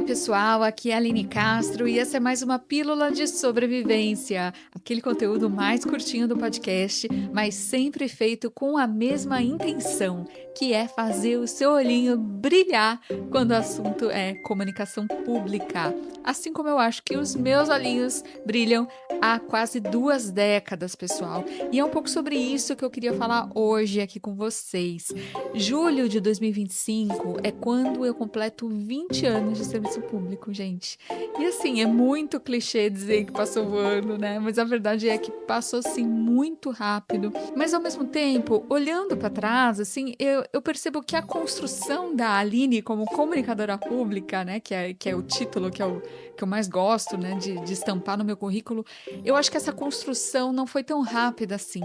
pessoal, aqui é a Aline Castro e essa é mais uma pílula de sobrevivência, aquele conteúdo mais curtinho do podcast, mas sempre feito com a mesma intenção, que é fazer o seu olhinho brilhar quando o assunto é comunicação pública. Assim como eu acho que os meus olhinhos brilham há quase 2 décadas, pessoal. E é um pouco sobre isso que eu queria falar hoje aqui com vocês. Julho de 2025 é quando eu completo 20 anos de serviço público, gente. E assim, é muito clichê dizer que passou voando, né? Mas a verdade é que passou assim muito rápido. Mas ao mesmo tempo, olhando para trás, assim, eu percebo que a construção da Aline como comunicadora pública, né? Que é o título que eu mais gosto, né? De estampar no meu currículo. Eu acho que essa construção não foi tão rápida assim.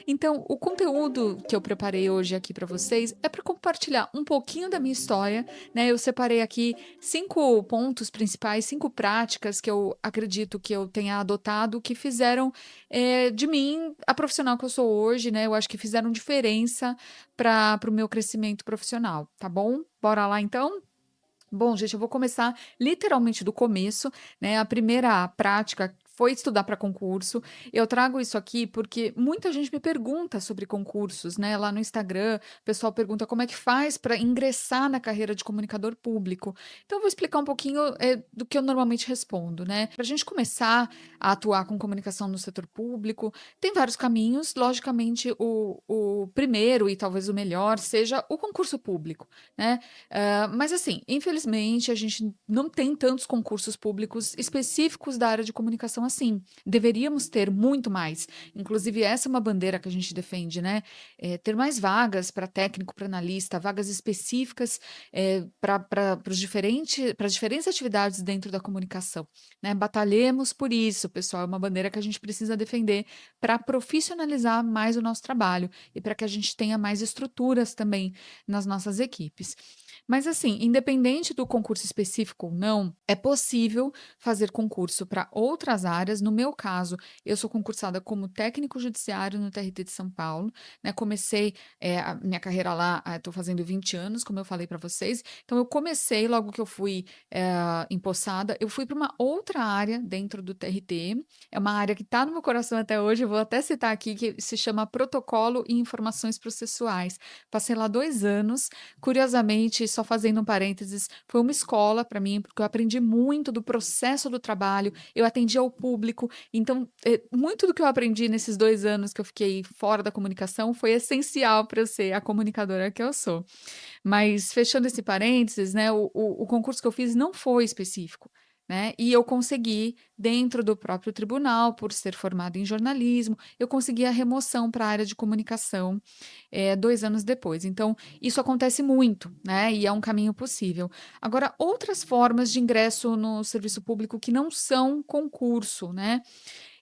Então, o conteúdo que eu preparei hoje aqui para vocês é para compartilhar um pouquinho da minha história, né? Eu separei aqui 5 pontos principais, 5 práticas que eu acredito que eu tenha adotado que fizeram de mim a profissional que eu sou hoje, né? Eu acho que fizeram diferença para o meu crescimento profissional, tá bom? Bora lá então? Bom, gente, eu vou começar literalmente do começo, né? A primeira prática foi estudar para concurso. Eu trago isso aqui porque muita gente me pergunta sobre concursos, né? Lá no Instagram, o pessoal pergunta como é que faz para ingressar na carreira de comunicador público. Então, eu vou explicar um pouquinho do que eu normalmente respondo, né? Para a gente começar a atuar com comunicação no setor público, tem vários caminhos. Logicamente, o primeiro e talvez o melhor seja o concurso público, né? Mas assim, infelizmente, a gente não tem tantos concursos públicos específicos da área de comunicação assim. Deveríamos ter muito mais. Inclusive, essa é uma bandeira que a gente defende, né? Ter mais vagas para técnico, para analista, vagas específicas para as diferentes atividades dentro da comunicação, né? Batalhemos por isso, pessoal. É uma bandeira que a gente precisa defender para profissionalizar mais o nosso trabalho e para que a gente tenha mais estruturas também nas nossas equipes. Mas assim, independente do concurso específico ou não, é possível fazer concurso para outras áreas. No meu caso, eu sou concursada como técnico judiciário no TRT de São Paulo, né? Comecei a minha carreira lá, estou fazendo 20 anos, como eu falei para vocês. Então, eu comecei logo que eu fui empossada, eu fui para uma outra área dentro do TRT. É uma área que está no meu coração até hoje. Eu vou até citar aqui que se chama Protocolo e Informações Processuais. Passei lá 2 anos. Curiosamente, só fazendo um parênteses, foi uma escola para mim, porque eu aprendi muito do processo do trabalho, eu atendia ao público, então, muito do que eu aprendi nesses 2 anos que eu fiquei fora da comunicação foi essencial para eu ser a comunicadora que eu sou. Mas fechando esse parênteses, né, o concurso que eu fiz não foi específico, né? E eu consegui, dentro do próprio tribunal, por ser formada em jornalismo, eu consegui a remoção para a área de comunicação 2 anos depois. Então, isso acontece muito, né? E é um caminho possível. Agora, outras formas de ingresso no serviço público que não são concurso, né?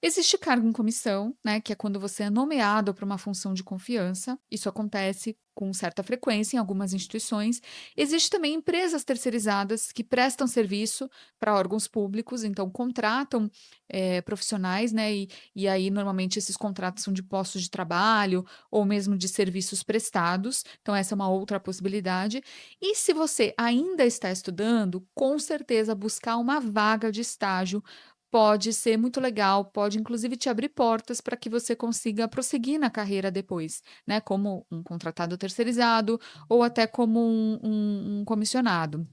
Existe cargo em comissão, né, que é quando você é nomeado para uma função de confiança. Isso acontece com certa frequência em algumas instituições. Existe também empresas terceirizadas que prestam serviço para órgãos públicos, então contratam profissionais, né, e aí normalmente esses contratos são de postos de trabalho ou mesmo de serviços prestados. Então essa é uma outra possibilidade. E se você ainda está estudando, com certeza buscar uma vaga de estágio pode ser muito legal, pode inclusive te abrir portas para que você consiga prosseguir na carreira depois, né? Como um contratado terceirizado ou até como um comissionado.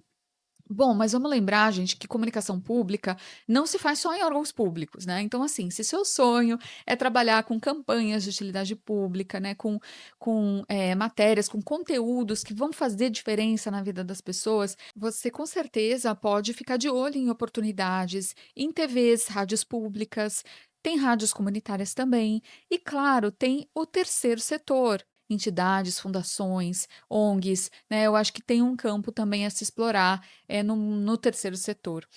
Bom, mas vamos lembrar, gente, que comunicação pública não se faz só em órgãos públicos, né? Então, assim, se seu sonho é trabalhar com campanhas de utilidade pública, né? Com matérias, com conteúdos que vão fazer diferença na vida das pessoas, você com certeza pode ficar de olho em oportunidades em TVs, rádios públicas. Tem rádios comunitárias também. E, claro, tem o terceiro setor, entidades, fundações, ONGs, né? Eu acho que tem um campo também a se explorar no terceiro setor.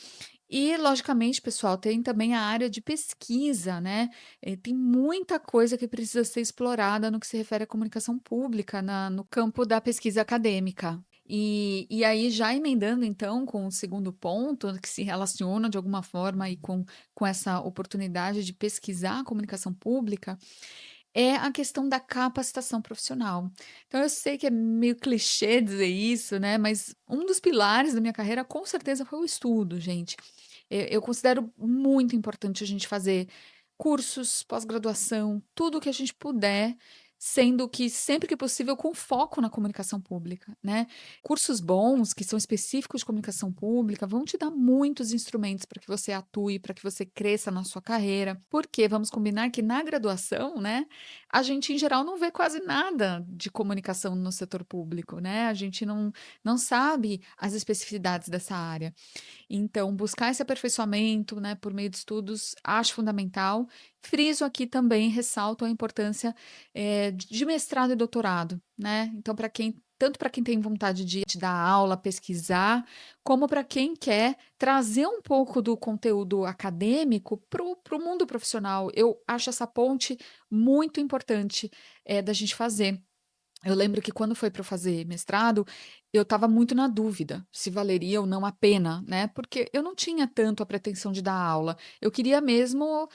E, logicamente, pessoal, tem também a área de pesquisa, né? Tem muita coisa que precisa ser explorada no que se refere à comunicação pública, no campo da pesquisa acadêmica. E aí, já emendando, então, com o segundo ponto, que se relaciona de alguma forma aí com essa oportunidade de pesquisar a comunicação pública, é a questão da capacitação profissional. Então eu sei que é meio clichê dizer isso, né, mas um dos pilares da minha carreira com certeza foi o estudo, gente. Eu considero muito importante a gente fazer cursos, pós-graduação, tudo o que a gente puder, sendo que sempre que possível com foco na comunicação pública, né. Cursos bons, que são específicos de comunicação pública, vão te dar muitos instrumentos para que você atue, para que você cresça na sua carreira, porque vamos combinar que na graduação, né, a gente em geral não vê quase nada de comunicação no setor público, né, a gente não sabe as especificidades dessa área. Então, buscar esse aperfeiçoamento, né, por meio de estudos, acho fundamental. Friso aqui também, ressalto a importância, de mestrado e doutorado, né. Então para quem tanto para quem tem vontade de dar aula, pesquisar, como para quem quer trazer um pouco do conteúdo acadêmico para o mundo profissional. Eu acho essa ponte muito importante, da gente fazer. Eu lembro que quando foi para eu fazer mestrado, eu estava muito na dúvida se valeria ou não a pena, né, porque eu não tinha tanto a pretensão de dar aula. Eu queria mesmo,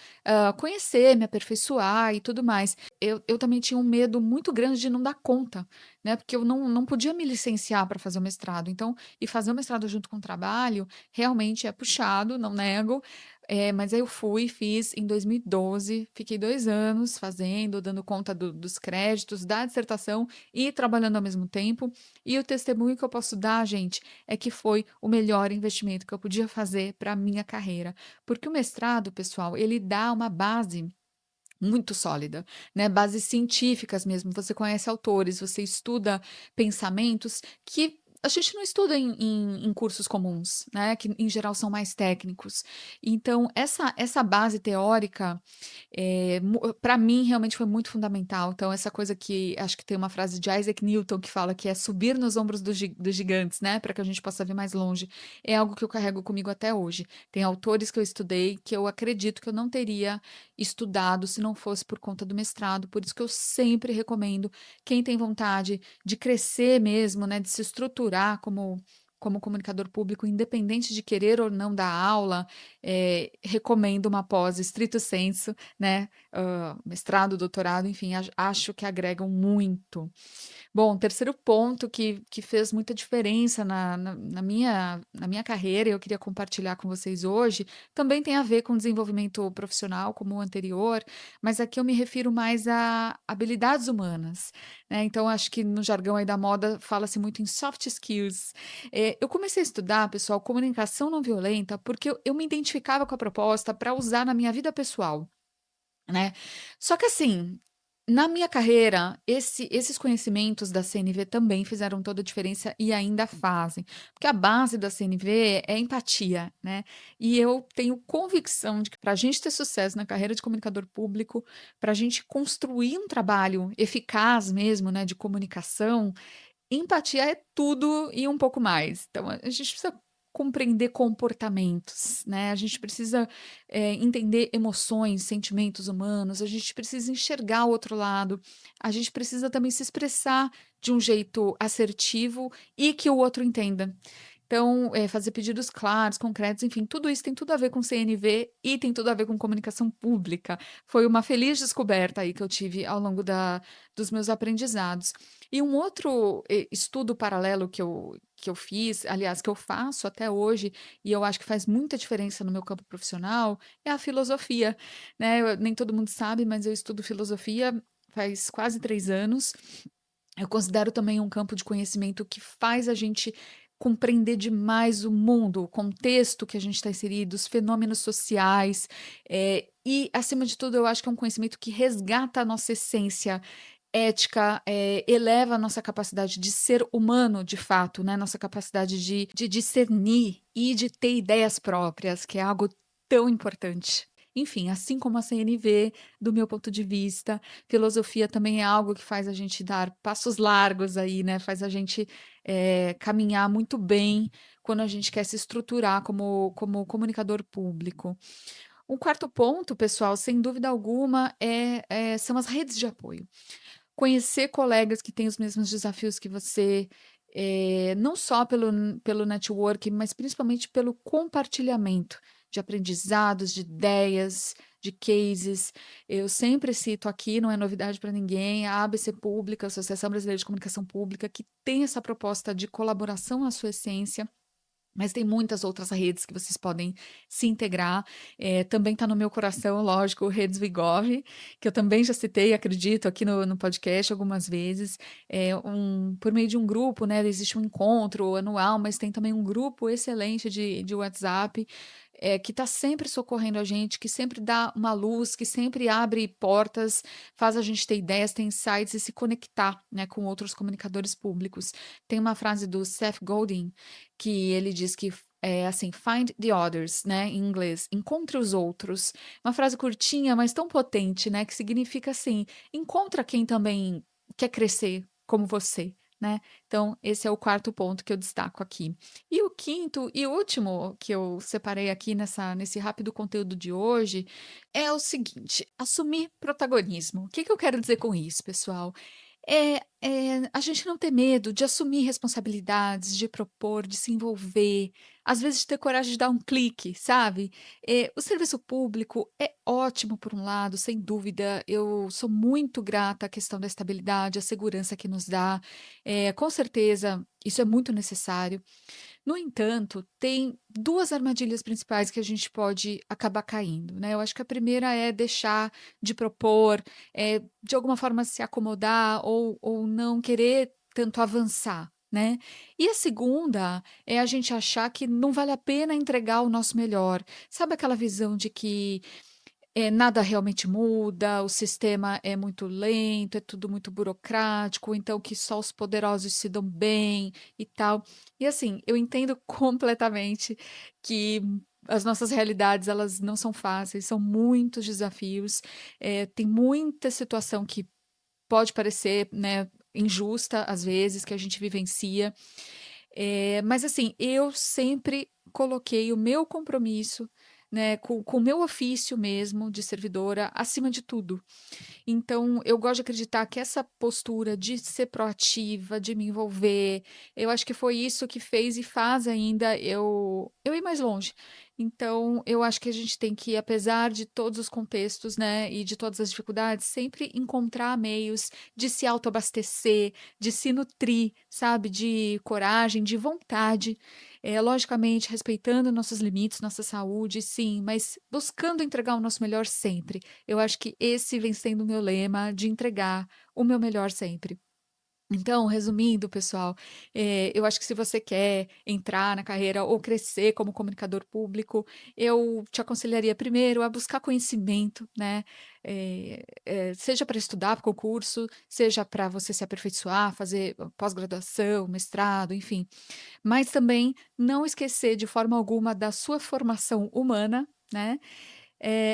conhecer, me aperfeiçoar e tudo mais. Eu também tinha um medo muito grande de não dar conta, né, porque eu não podia me licenciar para fazer o mestrado. Então, e fazer o mestrado junto com o trabalho, realmente é puxado, não nego, mas aí eu fui, fiz em 2012, fiquei 2 anos fazendo, dando conta dos créditos, da dissertação e trabalhando ao mesmo tempo. E o testemunho que eu posso dar, gente, é que foi o melhor investimento que eu podia fazer para a minha carreira. Porque o mestrado, pessoal, ele dá uma base muito sólida, né, bases científicas mesmo. Você conhece autores, você estuda pensamentos que a gente não estuda em cursos comuns, né, que em geral são mais técnicos. Então essa base teórica para mim realmente foi muito fundamental. Então essa coisa que acho que tem uma frase de Isaac Newton que fala que é subir nos ombros dos gigantes, né, para que a gente possa ver mais longe, é algo que eu carrego comigo até hoje. Tem autores que eu estudei que eu acredito que eu não teria estudado se não fosse por conta do mestrado, por isso que eu sempre recomendo quem tem vontade de crescer mesmo, né, de se estruturar como comunicador público, independente de querer ou não dar aula, recomendo uma pós stricto sensu, né, mestrado, doutorado, enfim, acho que agregam muito. Bom, terceiro ponto que fez muita diferença na minha carreira e eu queria compartilhar com vocês hoje, também tem a ver com desenvolvimento profissional, como o anterior, mas aqui eu me refiro mais a habilidades humanas, né, então acho que no jargão aí da moda fala-se muito em soft skills. Eu comecei a estudar, pessoal, comunicação não violenta, porque eu me identificava com a proposta para usar na minha vida pessoal, né. Só que assim, na minha carreira, esses conhecimentos da CNV também fizeram toda a diferença e ainda fazem, porque a base da CNV é empatia, né, e eu tenho convicção de que para a gente ter sucesso na carreira de comunicador público, para a gente construir um trabalho eficaz mesmo, né, de comunicação, empatia é tudo e um pouco mais. Então a gente precisa compreender comportamentos, né, a gente precisa, entender emoções, sentimentos humanos, a gente precisa enxergar o outro lado, a gente precisa também se expressar de um jeito assertivo e que o outro entenda. Então, fazer pedidos claros, concretos, enfim, tudo isso tem tudo a ver com CNV e tem tudo a ver com comunicação pública. Foi uma feliz descoberta aí que eu tive ao longo dos meus aprendizados. E um outro, estudo paralelo que eu fiz, aliás, que eu faço até hoje, e eu acho que faz muita diferença no meu campo profissional, é a filosofia, né. Nem todo mundo sabe, mas eu estudo filosofia faz quase 3 anos. Eu considero também um campo de conhecimento que faz a gente compreender demais o mundo, o contexto que a gente está inserido, os fenômenos sociais, e, acima de tudo, eu acho que é um conhecimento que resgata a nossa essência ética, eleva a nossa capacidade de ser humano de fato, né, nossa capacidade de discernir e de ter ideias próprias, que é algo tão importante. Enfim, assim como a CNV, do meu ponto de vista, filosofia também é algo que faz a gente dar passos largos aí, né, faz a gente, caminhar muito bem quando a gente quer se estruturar como comunicador público. Um quarto ponto, pessoal, sem dúvida alguma, são as redes de apoio. Conhecer colegas que têm os mesmos desafios que você, não só pelo networking, mas principalmente pelo compartilhamento de aprendizados, de ideias, de cases. Eu sempre cito aqui, não é novidade para ninguém, a ABC Pública, a Associação Brasileira de Comunicação Pública, que tem essa proposta de colaboração à sua essência. Mas tem muitas outras redes que vocês podem se integrar. Também está no meu coração, lógico, o Redes Vigov, que eu também já citei, acredito, aqui no podcast algumas vezes. Por meio de um grupo, né? Existe um encontro anual, mas tem também um grupo excelente de WhatsApp, que está sempre socorrendo a gente, que sempre dá uma luz, que sempre abre portas, faz a gente ter ideias, ter insights e se conectar, né, com outros comunicadores públicos. Tem uma frase do Seth Godin, que ele diz que é assim, find the others, né, em inglês, encontre os outros. Uma frase curtinha, mas tão potente, né, que significa assim, encontra quem também quer crescer como você, né? Então, esse é o quarto ponto que eu destaco aqui. E o quinto e último que eu separei aqui nesse rápido conteúdo de hoje é o seguinte: assumir protagonismo. O que eu quero dizer com isso, pessoal? A gente não ter medo de assumir responsabilidades, de propor, de se envolver, às vezes ter coragem de dar um clique, sabe? O serviço público é ótimo por um lado, sem dúvida. Eu sou muito grata à questão da estabilidade, à segurança que nos dá. Com certeza, isso é muito necessário. No entanto, tem 2 armadilhas principais que a gente pode acabar caindo, né. Eu acho que a primeira é deixar de propor, de alguma forma se acomodar ou não querer tanto avançar, né. E a segunda é a gente achar que não vale a pena entregar o nosso melhor. Sabe aquela visão de que nada realmente muda, o sistema é muito lento, é tudo muito burocrático, ou então que só os poderosos se dão bem e tal. E assim, eu entendo completamente que as nossas realidades, elas não são fáceis, são muitos desafios, tem muita situação que pode parecer, né, injusta às vezes, que a gente vivencia. Mas assim, eu sempre coloquei o meu compromisso, né, com o meu ofício mesmo de servidora acima de tudo. Então, eu gosto de acreditar que essa postura de ser proativa, de me envolver, eu acho que foi isso que fez e faz ainda eu ir mais longe. Então, eu acho que a gente tem que, apesar de todos os contextos, né, e de todas as dificuldades, sempre encontrar meios de se autoabastecer, de se nutrir, sabe, de coragem, de vontade, logicamente respeitando nossos limites, nossa saúde, sim, mas buscando entregar o nosso melhor sempre. Eu acho que esse vem sendo o meu lema de entregar o meu melhor sempre. Então, resumindo, pessoal, eu acho que se você quer entrar na carreira ou crescer como comunicador público, eu te aconselharia primeiro a buscar conhecimento, né? Seja para estudar para concurso, seja para você se aperfeiçoar, fazer pós-graduação, mestrado, enfim. Mas também não esquecer de forma alguma da sua formação humana, né?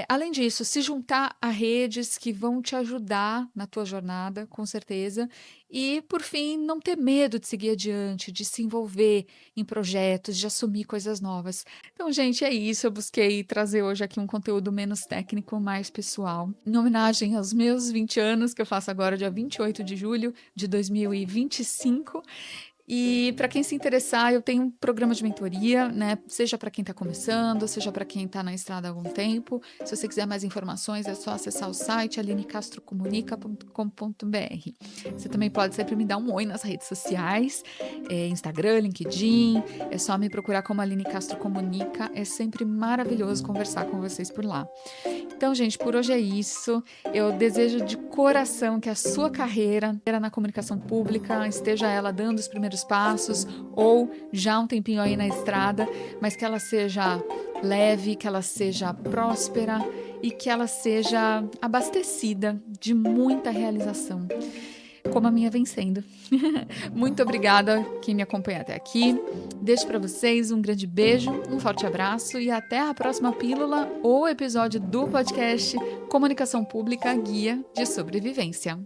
Além disso, se juntar a redes que vão te ajudar na tua jornada, com certeza. E, por fim, não ter medo de seguir adiante, de se envolver em projetos, de assumir coisas novas. Então, gente, é isso. Eu busquei trazer hoje aqui um conteúdo menos técnico, mais pessoal, em homenagem aos meus 20 anos, que eu faço agora, dia 28 de julho de 2025. E para quem se interessar, eu tenho um programa de mentoria, né? Seja para quem está começando, seja para quem está na estrada há algum tempo. Se você quiser mais informações, é só acessar o site alinecastrocomunica.com.br. Você também pode sempre me dar um oi nas redes sociais, Instagram, LinkedIn. É só me procurar como Aline Castro Comunica. É sempre maravilhoso conversar com vocês por lá. Então, gente, por hoje é isso. Eu desejo de coração que a sua carreira na comunicação pública esteja ela dando os primeiros passos ou já um tempinho aí na estrada, mas que ela seja leve, que ela seja próspera e que ela seja abastecida de muita realização, como a minha vem sendo. Muito obrigada quem me acompanha até aqui. Deixo para vocês um grande beijo, um forte abraço e até a próxima pílula ou episódio do podcast Comunicação Pública Guia de Sobrevivência.